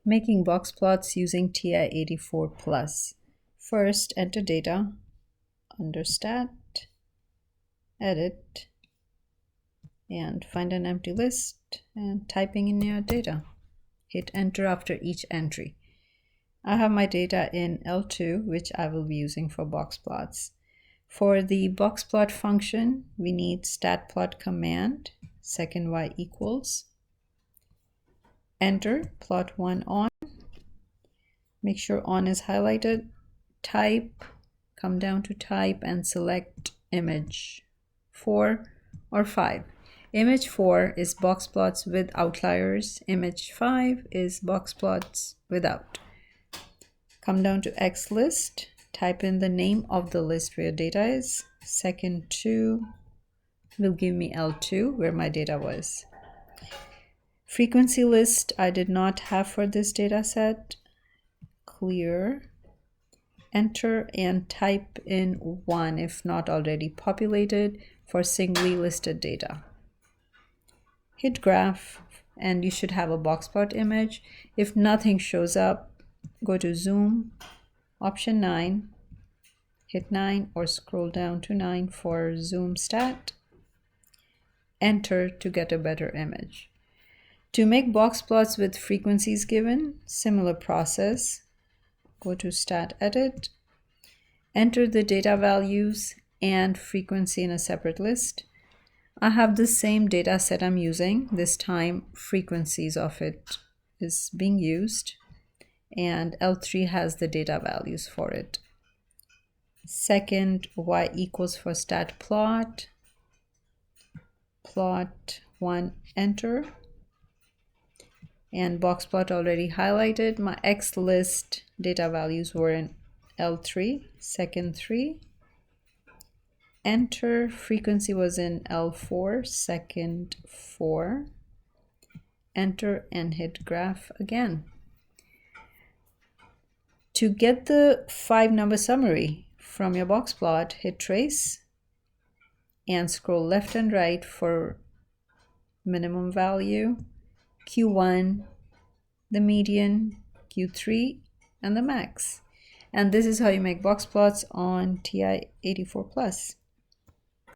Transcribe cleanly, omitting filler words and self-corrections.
Making box plots using TI84+. First, enter data under Stat, Edit, and find an empty list and typing in your data. Hit enter after each entry. I have my data in L2, which I will be using for box plots. For the boxplot function, we need statplot command, second y equals. Enter plot 1 on. Make sure on is highlighted. Type, come down to type and select image 4 or 5. Image 4 is boxplots with outliers. Image 5 is boxplots without. Come down to X list, type in the name of the list where data is. Second 2 will give me L2 where my data was. Frequency list I did not have for this data set. Clear. Enter and type in 1 if not already populated for singly listed data. Hit graph and you should have a boxplot image. If nothing shows up, go to zoom, option 9, hit 9 or scroll down to 9 for zoom stat. Enter to get a better image. To make box plots with frequencies given, similar process. Go to stat edit, enter the data values and frequency in a separate list. I have the same data set I'm using. This time frequencies of it is being used and L3 has the data values for it. Second y equals for stat plot, plot 1 enter. And boxplot already highlighted. My X list data values were in L3, second 3. Enter, frequency was in L4, second 4. Enter and hit graph again. To get the 5-number summary from your boxplot, hit trace and scroll left and right for minimum value, Q1, the median, Q3, and the max. And this is how you make box plots on TI84+.